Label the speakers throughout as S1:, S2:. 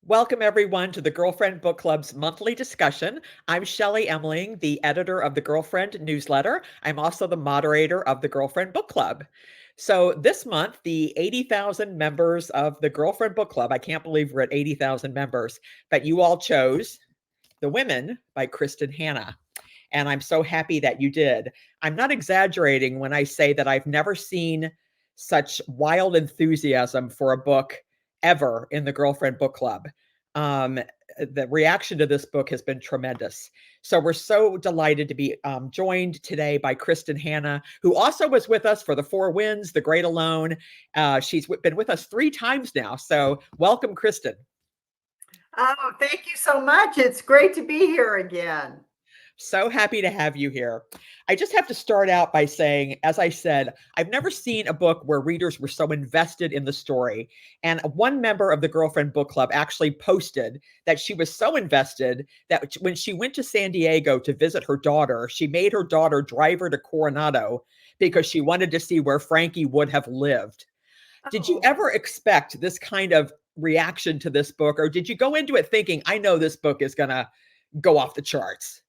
S1: Welcome, everyone, to the Girlfriend Book Club's monthly discussion. I'm Shelley Emling, the editor of the Girlfriend newsletter. I'm also the moderator of the Girlfriend Book Club. So this month, the 80,000 members of the Girlfriend Book Club, I can't believe we're at 80,000 members, but you all chose The Women by Kristin Hannah. And I'm so happy that you did. I'm not exaggerating when I say that I've never seen such wild enthusiasm for a book ever in the Girlfriend Book Club. Um, the reaction to this book has been tremendous. So we're so delighted to be joined today by Kristin Hannah, who also was with us for the Four Winds, The Great Alone. She's been with us 3 times now. So welcome, Kristin.
S2: Oh, thank you so much. It's great to be here again.
S1: So happy to have you here. I just have to start out by saying, as I said, I've never seen a book where readers were so invested in the story. And one member of the Girlfriend Book Club actually posted that she was so invested that when she went to San Diego to visit her daughter, she made her daughter drive her to Coronado because she wanted to see where Frankie would have lived. Did you ever expect this kind of reaction to this book, or did you go into it thinking, I know this book is going to go off the charts?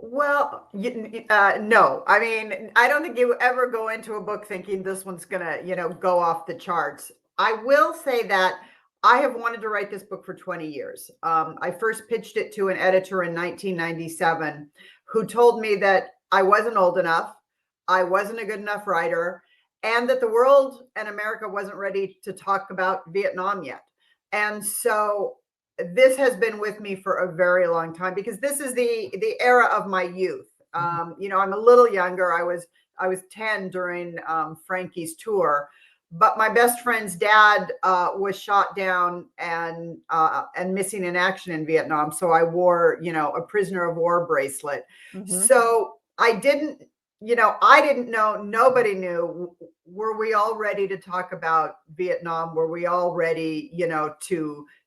S2: Well, no. I mean, I don't think you ever go into a book thinking this one's gonna, go off the charts. I will say that I have wanted to write this book for 20 years. I first pitched it to an editor in 1997 who told me that I wasn't old enough, I wasn't a good enough writer, and that the world and America wasn't ready to talk about Vietnam yet. And so this has been with me for a very long time because this is the era of my youth. I'm a little younger. I was 10 during Frankie's tour, but my best friend's dad was shot down and missing in action in Vietnam. So I wore, a prisoner of war bracelet. So I didn't know, nobody knew. Were we all ready to talk about Vietnam? Were we all ready,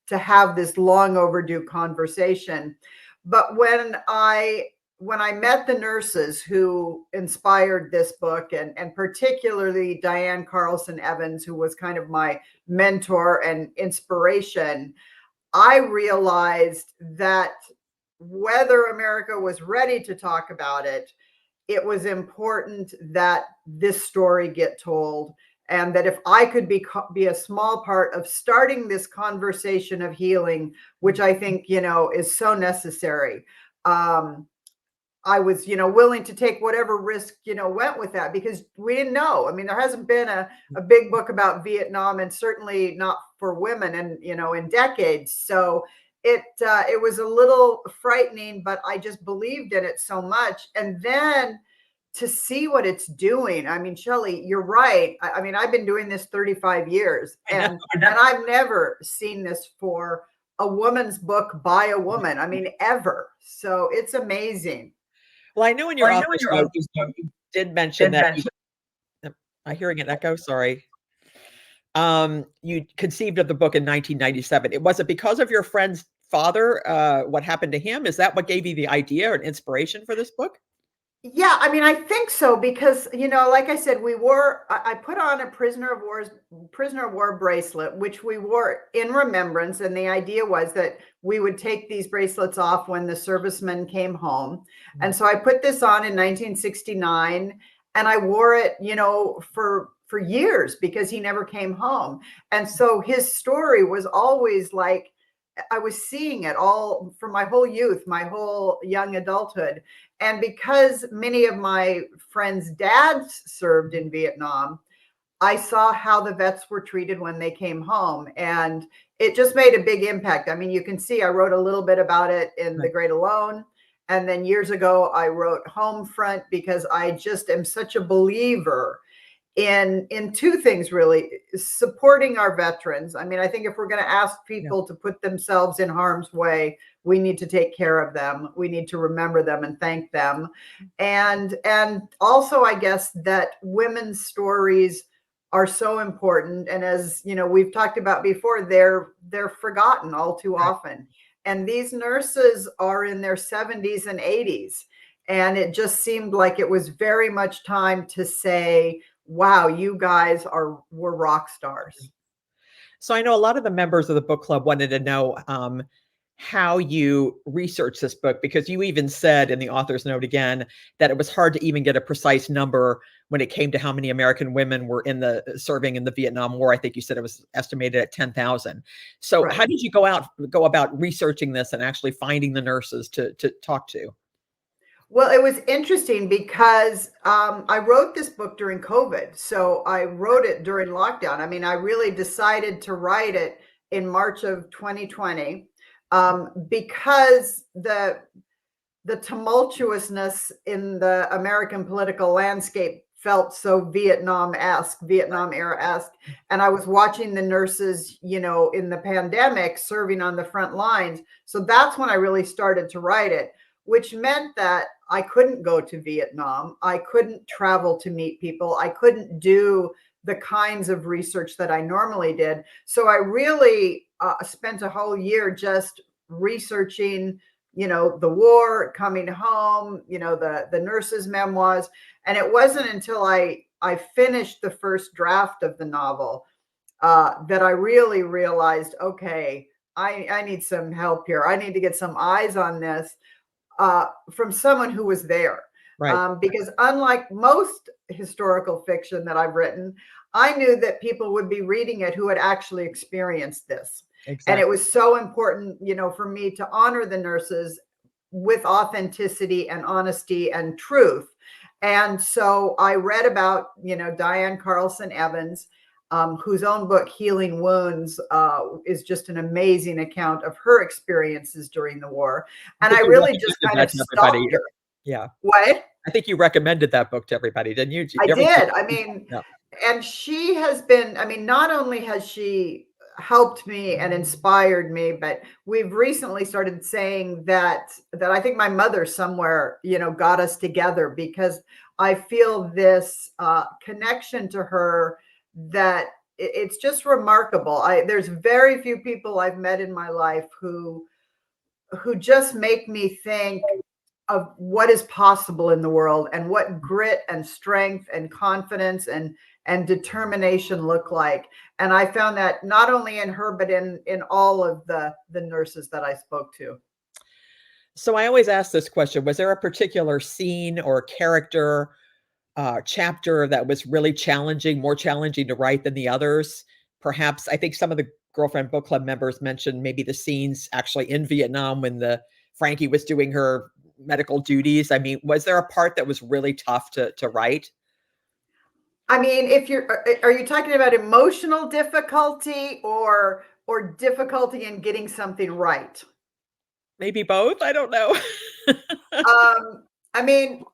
S2: to have this long overdue conversation? But when I met the nurses who inspired this book, and particularly Diane Carlson Evans, who was kind of my mentor and inspiration, I realized that whether America was ready to talk about it, it was important that this story get told, and that if I could be a small part of starting this conversation of healing, which I think is so necessary, I was willing to take whatever risk went with that, because we didn't know. I mean, there hasn't been a big book about Vietnam, and certainly not for women, and in decades. So it was a little frightening, but I just believed in it so much. And then to see what it's doing. I mean, Shelley, you're right. I mean, I've been doing this 35 years, and I've never seen this for a woman's book by a woman. I mean, ever. So it's amazing.
S1: Well, I know in your author's note, you did mention that am I hearing an echo? Sorry. You conceived of the book in 1997. Was it because of your friend's father, what happened to him? Is that what gave you the idea or an inspiration for this book?
S2: Yeah, I mean, I think so, because like I said, I put on a prisoner of war bracelet, which we wore in remembrance, and the idea was that we would take these bracelets off when the servicemen came home. And so I put this on in 1969, and I wore it, for years, because he never came home. And so his story was always like, I was seeing it all for my whole youth, my whole young adulthood. And because many of my friends' dads served in Vietnam, I saw how the vets were treated when they came home. And it just made a big impact. I mean, you can see I wrote a little bit about it in The Great Alone. And then years ago, I wrote Homefront, because I just am such a believer in two things, really: supporting our veterans. I mean, I think if we're going to ask people to put themselves in harm's way, we need to take care of them. We need to remember them and thank them. And also, I guess that women's stories are so important. And as we've talked about before, they're forgotten all too often. And these nurses are in their 70s and 80s. And it just seemed like it was very much time to say, wow, you guys were rock stars.
S1: So I know a lot of the members of the book club wanted to know how you research this book, because you even said in the author's note again that it was hard to even get a precise number when it came to how many American women were in the serving in the Vietnam War. I think you said it was estimated at 10,000. So how
S2: Right.
S1: did you go about researching this and actually finding the nurses to talk to?
S2: Well, it was interesting because I wrote this book during COVID. So I wrote it during lockdown. I mean, I really decided to write it in March of 2020 because the tumultuousness in the American political landscape felt so Vietnam-esque, Vietnam era-esque. And I was watching the nurses, in the pandemic serving on the front lines. So that's when I really started to write it, which meant that I couldn't go to Vietnam. I couldn't travel to meet people. I couldn't do the kinds of research that I normally did. So I really spent a whole year just researching the war, coming home, the nurses' memoirs. And it wasn't until I finished the first draft of the novel that I really realized, okay, I need some help here. I need to get some eyes on this from someone who was there.
S1: Right.
S2: Because unlike most historical fiction that I've written, I knew that people would be reading it who had actually experienced this. And it
S1: Exactly.
S2: was so important, for me to honor the nurses with authenticity and honesty and truth. And so I read about, Diane Carlson Evans, whose own book, Healing Wounds, is just an amazing account of her experiences during the war.
S1: I
S2: And
S1: think
S2: I
S1: you
S2: really just
S1: recommended
S2: kind
S1: that
S2: of
S1: to everybody.
S2: stalked her.
S1: Yeah.
S2: What?
S1: I think you recommended that book to everybody, didn't you?
S2: I did. I
S1: Everybody.
S2: mean,
S1: Yeah.
S2: and she has been, I mean, not only has she helped me and inspired me, but we've recently started saying that I think my mother somewhere, got us together because I feel this connection to her that it's just remarkable. There's very few people I've met in my life who just make me think of what is possible in the world and what grit and strength and confidence and determination look like. And I found that not only in her but in all of the nurses that I spoke to.
S1: So I always ask this question, was there a particular scene or character, chapter that was really challenging, more challenging to write than the others? Perhaps I think some of the Girlfriend Book Club members mentioned maybe the scenes actually in Vietnam when the Frankie was doing her medical duties. I mean, was there a part that was really tough to write?
S2: I mean, if you're are you talking about emotional difficulty or difficulty in getting something right?
S1: Maybe both? I don't know.
S2: I mean,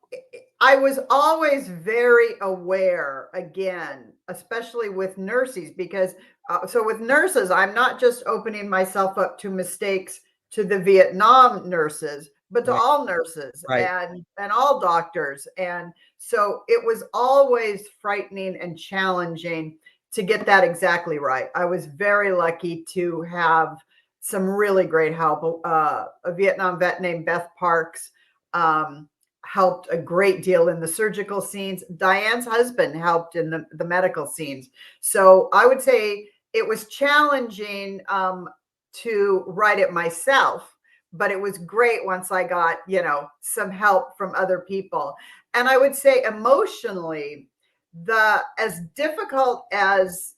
S2: I was always very aware, again, especially with nurses, because so with nurses, I'm not just opening myself up to mistakes to the Vietnam nurses, but to
S1: Right,
S2: all nurses
S1: right.
S2: and all doctors. And so it was always frightening and challenging to get that exactly right. I was very lucky to have some really great help. A Vietnam vet named Beth Parks um, helped a great deal in the surgical scenes. Diane's husband helped in the medical scenes. So I would say it was challenging to write it myself, but it was great once I got, some help from other people. And I would say emotionally, the as difficult as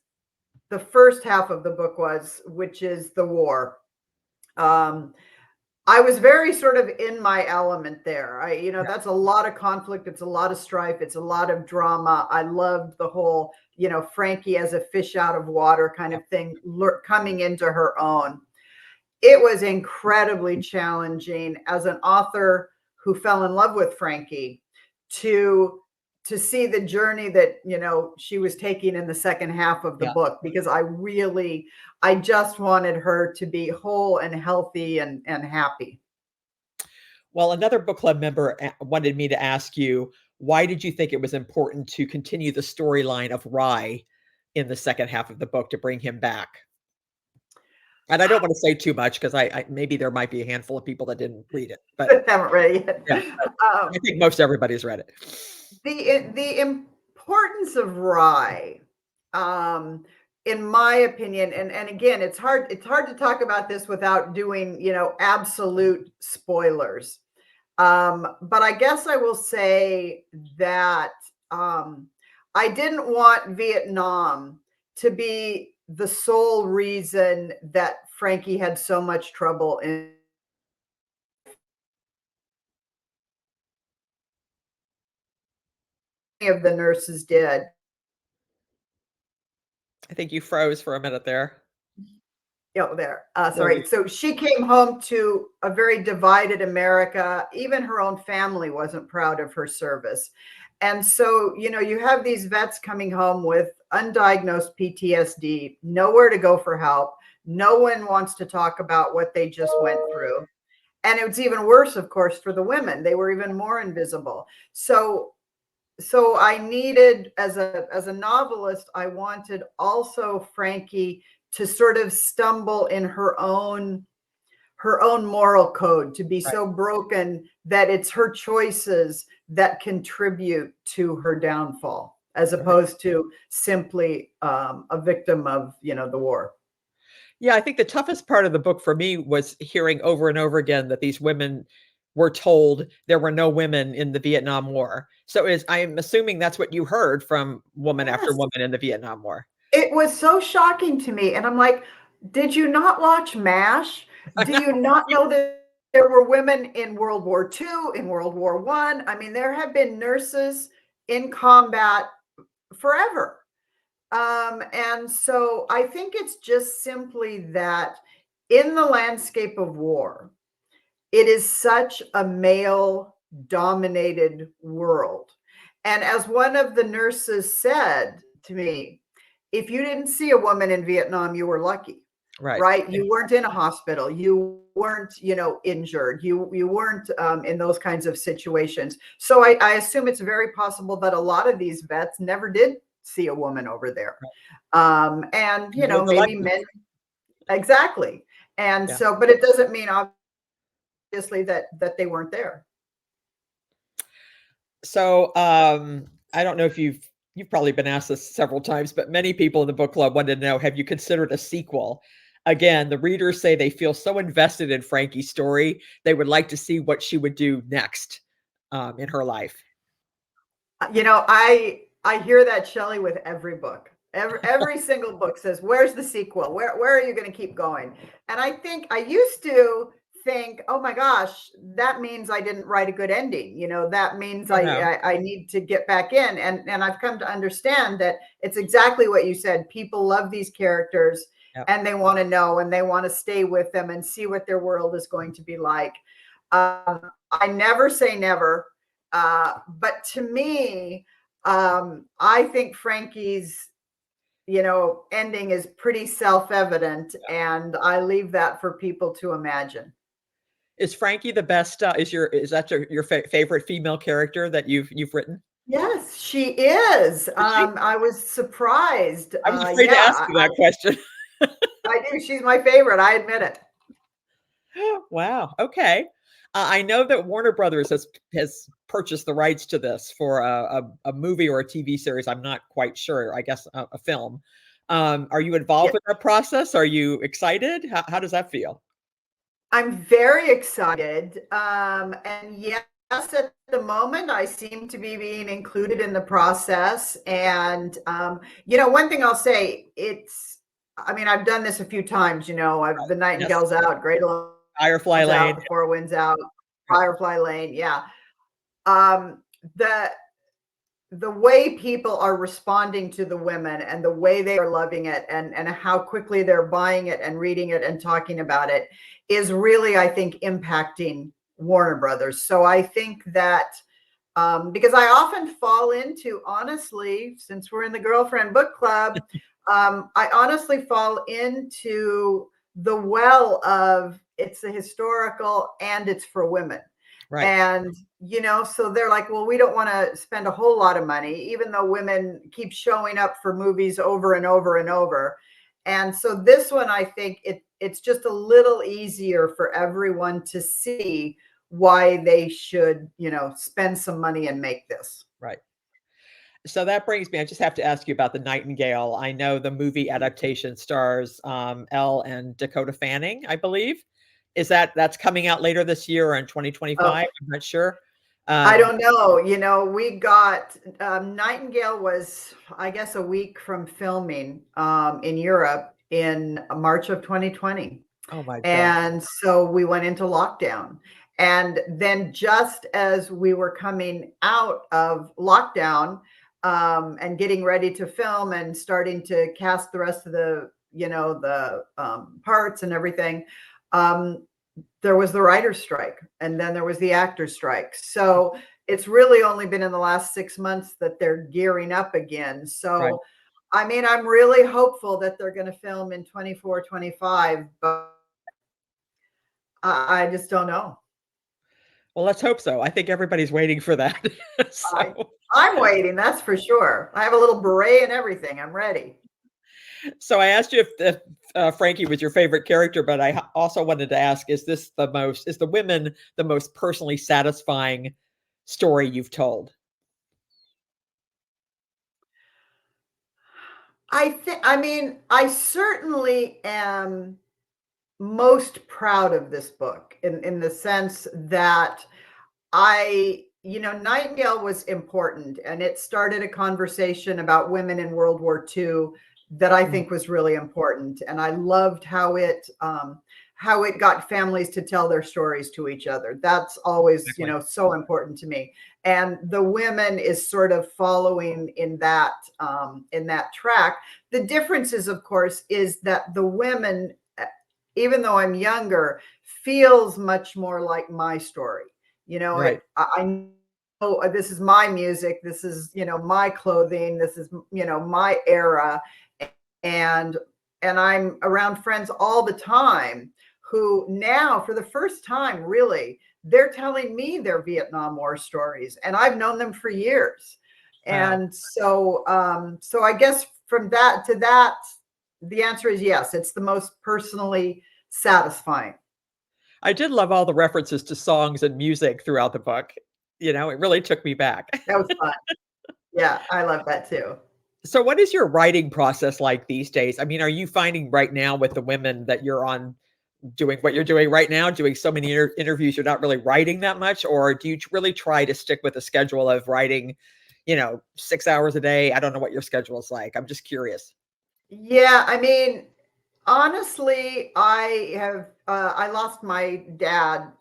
S2: the first half of the book was, which is the war. Um, I was very sort of in my element there.
S1: Yeah,
S2: That's a lot of conflict. It's a lot of strife. It's a lot of drama. I loved the whole, Frankie as a fish out of water kind
S1: yeah.
S2: of thing, coming into her own. It was incredibly challenging as an author who fell in love with Frankie to to see the journey that she was taking in the second half of the
S1: Yeah.
S2: book, because I just wanted her to be whole and healthy and happy.
S1: Well, another book club member wanted me to ask you, why did you think it was important to continue the storyline of Rye in the second half of the book to bring him back? And I don't want to say too much because I maybe there might be a handful of people that didn't read it, but
S2: Haven't read it yet.
S1: yeah, I
S2: Um,
S1: think most everybody's read it.
S2: the importance of rye, um, in my opinion, and again, it's hard to talk about this without doing, absolute spoilers. But I guess I will say that I didn't want Vietnam to be the sole reason that Frankie had so much trouble in of the nurses did.
S1: I think you froze for a minute there.
S2: There.
S1: There we
S2: Sorry. So she came home to a very divided America. Even her own family wasn't proud of her service. And so, you have these vets coming home with undiagnosed PTSD, nowhere to go for help. No one wants to talk about what they just went through. And it was even worse, of course, for the women. They were even more invisible. So I needed, as a novelist, I wanted also Frankie to sort of stumble in her own moral code, to be
S1: right.
S2: so broken that it's her choices that contribute to her downfall, as
S1: Right.
S2: opposed to simply a victim of the war.
S1: Yeah, I think the toughest part of the book for me was hearing over and over again that these women were told there were no women in the Vietnam War. So I'm assuming that's what you heard from woman after
S2: Yes,
S1: woman in the Vietnam War.
S2: it was so shocking to me, and I'm like, did you not watch MASH?
S1: I
S2: Do
S1: know.
S2: you not know that there were women in World War II, in World War One? I mean, there have been nurses in combat forever. And so I think it's just simply that in the landscape of war, it is such a male dominated world. And as one of the nurses said to me, if you didn't see a woman in Vietnam, you were lucky,
S1: Right.
S2: right?
S1: Yeah.
S2: You weren't in a hospital. You weren't, injured. You weren't in those kinds of situations. So I assume it's very possible that a lot of these vets never did see a woman over there.
S1: Right.
S2: And,
S1: And they were
S2: maybe
S1: lucky.
S2: men. Exactly. And
S1: Yeah.
S2: so, but it doesn't mean obviously that they weren't there.
S1: So, I don't know if you've probably been asked this several times, but many people in the book club wanted to know, have you considered a sequel? Again, the readers say they feel so invested in Frankie's story, they would like to see what she would do next, in her life.
S2: I hear that, Shelley, with every book. Every single book says, "Where's the sequel? Where are you going to keep going?" And I think I used to think, "Oh my gosh, that means I didn't write a good ending. That means
S1: Oh,
S2: I
S1: no.
S2: I, I need to get back in." And I've come to understand that it's exactly what you said. People love these characters,
S1: Yep.
S2: and they want to know, and they want to stay with them and see what their world is going to be like. I never say never, but to me, I think Frankie's, ending is pretty self-evident, and I leave that for people to imagine.
S1: Is Frankie the best, is that your favorite female character that you've written?
S2: Yes, she is.
S1: Is she?
S2: I was surprised.
S1: I was afraid to ask
S2: Yeah,
S1: you that question.
S2: I do. She's my favorite. I admit it.
S1: Wow, okay. I know that Warner Brothers has purchased the rights to this for a movie or a TV series, I'm not quite sure, I guess a film. Are you
S2: Yeah,
S1: involved in that process? Are you excited? How does that feel?
S2: I'm very excited. And yes, at the moment, I seem to be being included in the process. And, one thing I'll say, I mean, I've done this a few times, the
S1: Yes,
S2: Nightingale's out, Great
S1: Firefly
S2: Alarm's out,
S1: Lane.
S2: The Four Winds out,
S1: Right,
S2: Firefly Lane. Yeah. Um, the, the way people are responding to the women and the way they are loving it, and how quickly they're buying it and reading it and talking about it is really, I think, impacting Warner Brothers. So I think that because I often fall into, honestly, since we're in the girlfriend book club, I honestly fall into the well of it's a historical and it's for women.
S1: right,
S2: And, so they're like, well, we don't want to spend a whole lot of money, even though women keep showing up for movies over and over and over. And so this one, I think it's just a little easier for everyone to see why they should, spend some money and make this.
S1: right. So that brings me, I just have to ask you about The Nightingale. I know the movie adaptation stars, Elle and Dakota Fanning, I believe. That's coming out later this year or in
S2: Oh,
S1: 2025? I'm not sure.
S2: I
S1: Um,
S2: don't know. We got Nightingale was, I guess, a week from filming in Europe in March of 2020.
S1: oh my gosh.
S2: And so we went into lockdown. And then just as we were coming out of lockdown and getting ready to film and starting to cast the rest of the parts and everything, um, there was the writer's strike and then there was the actor's strike. So it's really only been in the last 6 months that they're gearing up again.
S1: Right.
S2: So, I mean, I'm really hopeful that they're going to film in 24, 25, but I just don't know.
S1: Well, let's hope so. I think everybody's waiting for that.
S2: I,
S1: So
S2: I'm waiting, that's for sure. I have a little beret and everything. I'm ready.
S1: so I asked you if Frankie was your favorite character, but I also wanted to ask, is the women the most personally satisfying story you've told?
S2: I mean, I certainly am most proud of this book in the sense that Nightingale was important and it started a conversation about women in World War II that I
S1: Mm,
S2: think was really important. And I loved how it got families to tell their stories to each other. That's always,
S1: exactly.
S2: so important to me. And the women is sort of following in that track. The difference is, of course, is that the women, even though I'm younger, feels much more like my story.
S1: Right.
S2: I know this is my music. This is, my clothing. This is, my era. And, and I'm around friends all the time who now, for the first time, really, they're telling me their Vietnam War stories, and I've known them for years.
S1: Wow.
S2: And so I guess from that to that, the answer is yes. It's the most personally satisfying.
S1: I did love all the references to songs and music throughout the book. It really took me back.
S2: That was fun. Yeah, I love that too.
S1: So what is your writing process like these days? I mean, are you finding right now with the women that you're on doing what you're doing right now, doing so many interviews, you're not really writing that much? Or do you really try to stick with a schedule of writing, 6 hours a day? I don't know what your schedule is like. I'm just curious.
S2: Yeah, I mean, honestly, I lost my dad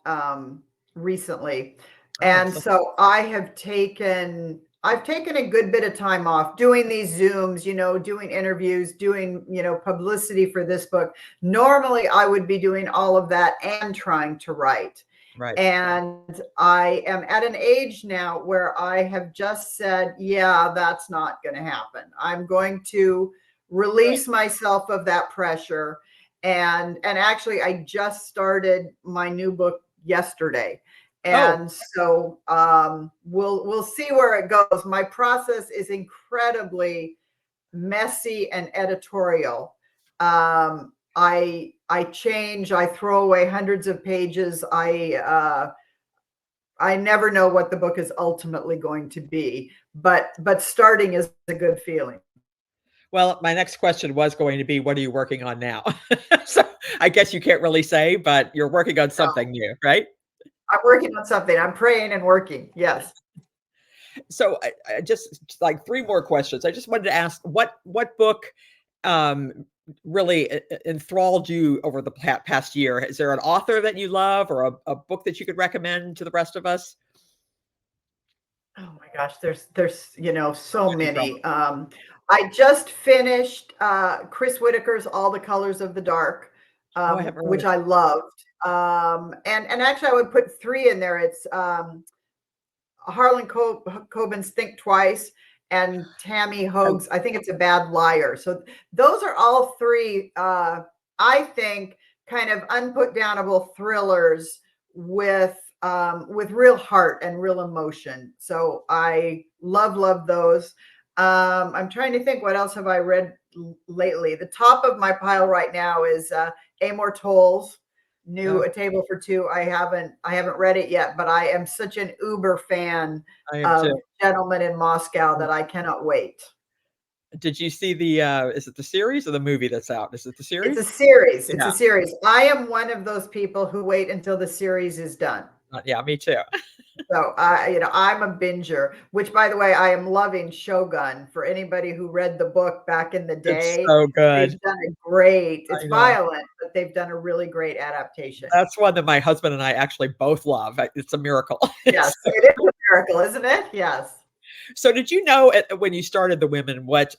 S2: recently.
S1: Oh, I'm
S2: And
S1: so
S2: so I've taken a good bit of time off doing these Zooms, doing interviews, doing, publicity for this book. Normally I would be doing all of that and trying to write.
S1: right.
S2: And I am at an age now where I have just said, yeah, that's not going to happen. I'm going to
S1: Right.
S2: release myself of that pressure. And actually I just started my new book yesterday.
S1: Oh,
S2: And so we'll see where it goes. My process is incredibly messy and editorial. I change, I throw away hundreds of pages. I never know what the book is ultimately going to be, but starting is a good feeling.
S1: well, my next question was going to be, what are you working on now? So I guess you can't really say, but you're working on
S2: No,
S1: something new, right?
S2: I'm working on something. I'm praying and working. Yes.
S1: So I just like three more questions. I just wanted to ask what book um really enthralled you over the past year? Is there an author that you love or a book that you could recommend to the rest of us?
S2: Oh my gosh, there's so
S1: Gotta be trouble.
S2: many. I just finished Chris Whitaker's All the Colors of the Dark,
S1: Oh, I haven't read
S2: which
S1: it.
S2: I loved. And actually I would put three in there. It's Harlan Coben's Think Twice and Tammy
S1: Oh,
S2: Hoag's, I think it's A Bad Liar. So those are all three, I think, kind of unputdownable thrillers with real heart and real emotion. So I love those. I'm trying to think what else have I read lately. The top of my pile right now is Amor Tolls. new A Table for Two. I haven't read it yet, but I am such an uber fan
S1: I am
S2: of
S1: too.
S2: Gentlemen in Moscow that I cannot wait.
S1: Did you see the is it the series or the movie that's out? Is it the
S2: It's a
S1: series?
S2: series. It's
S1: Yeah.
S2: a series. I am one of those people who wait until the series is done.
S1: Yeah, me too.
S2: So I'm a binger, which by the way, I am loving Shogun. For anybody who read the book back in the
S1: It's
S2: day,
S1: so good.
S2: they've done a great, it's
S1: I know.
S2: violent, but they've done a really great adaptation.
S1: That's one that my husband and I actually both love. It's a miracle.
S2: Yes, it is a miracle, isn't it? Yes.
S1: So did you know when you started The Women, what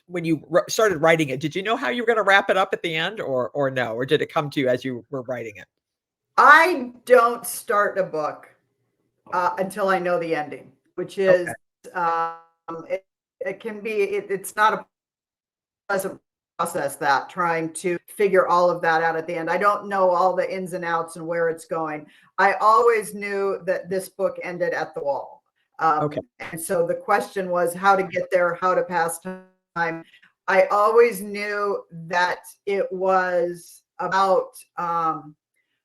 S1: when you started writing it, did you know how you were going to wrap it up at the end, or no, or did it come to you as you were writing it?
S2: I don't start a book until I know the ending, which is
S1: Okay.
S2: it can be it's not a pleasant process, that trying to figure all of that out at the end. I don't know all the ins and outs and where it's going. I always knew that this book ended at the wall.
S1: Okay.
S2: And so the question was how to get there, how to pass time. I always knew that it was about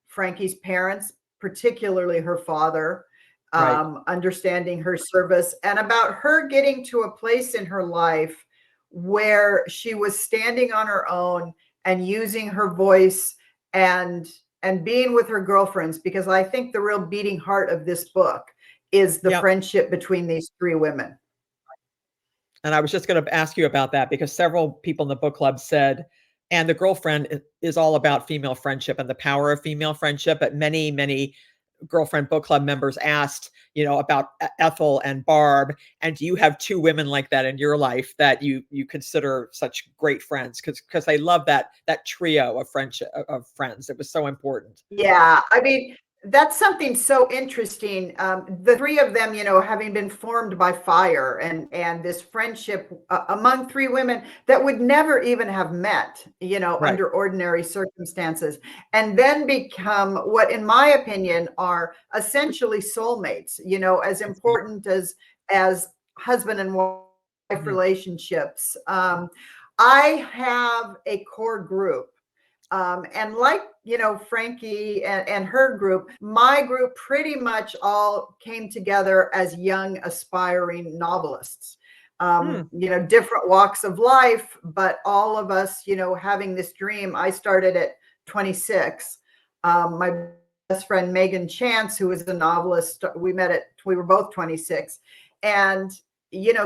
S2: Frankie's parents, particularly her father,
S1: Right.
S2: understanding her service, and about her getting to a place in her life where she was standing on her own and using her voice and being with her girlfriends, because I think the real beating heart of this book is the
S1: Yep.
S2: friendship between these three women.
S1: And I was just going to ask you about that because several people in the book club said, and The Girlfriend is all about female friendship and the power of female friendship. But many girlfriend book club members asked, about Ethel and Barb. And do you have two women like that in your life that you consider such great friends? Because they love that trio of friendship of friends. It was so important.
S2: Yeah, I mean, that's something so interesting. The three of them, having been formed by fire and this friendship among three women that would never even have met,
S1: Right.
S2: under ordinary circumstances, and then become what, in my opinion, are essentially soulmates. As important as husband and wife
S1: Mhm.
S2: relationships. I have a core group. And like, Frankie and her group, my group pretty much all came together as young, aspiring novelists.
S1: Hmm.
S2: Different walks of life, but all of us, having this dream. I started at 26. My best friend, Megan Chance, who is a novelist, we were both 26. And,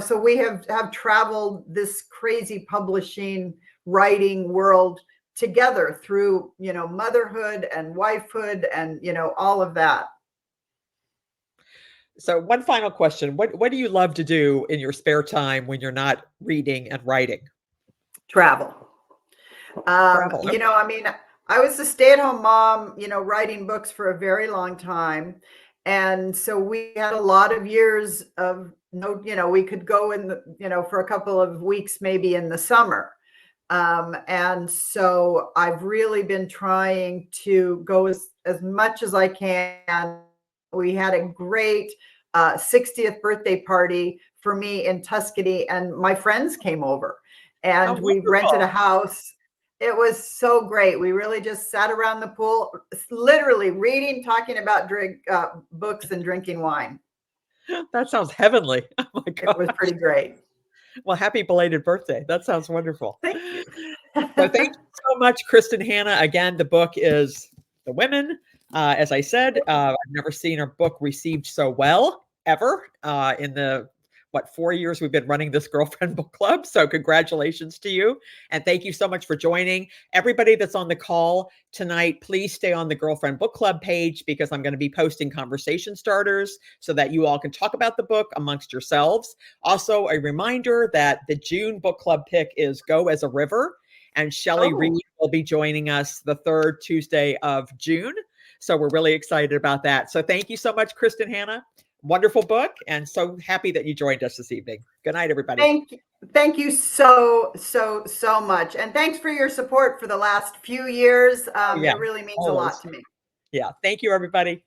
S2: so we have traveled this crazy publishing, writing world together through motherhood and wifehood and all of that.
S1: So one final question. What do you love to do in your spare time when you're not reading and writing?
S2: Travel.
S1: Travel. Okay.
S2: I mean, I was a stay-at-home mom, writing books for a very long time, and so we had a lot of years of no, we could go in the, for a couple of weeks maybe in the summer. And so I've really been trying to go as much as I can. We had a great 60th birthday party for me in Tuscany, and my friends came over
S1: How
S2: and we rented a
S1: wonderful.
S2: house. It was so great. We really just sat around the pool, literally reading, talking about books and drinking wine.
S1: That sounds heavenly. Oh my
S2: It was
S1: gosh.
S2: pretty great.
S1: Well, happy belated birthday. That sounds wonderful.
S2: Thank you.
S1: So thank you so much, Kristin Hannah. Again, the book is The Women. As I said, I've never seen a book received so well ever in the 4 years we've been running this girlfriend book club. So congratulations to you. And thank you so much for joining. Everybody that's on the call tonight, please stay on the girlfriend book club page because I'm going to be posting conversation starters so that you all can talk about the book amongst yourselves. Also, a reminder that the June book club pick is Go as a River. And Shelley Reed
S2: Oh,
S1: will be joining us the third Tuesday of June. So we're really excited about that. So thank you so much, Kristin Hannah. Wonderful book, and so happy that you joined us this evening. Good night, everybody.
S2: thank you so much, and thanks for your support for the last few years.
S1: Oh, yeah,
S2: It really means a
S1: always.
S2: lot to me.
S1: Yeah, thank you, everybody.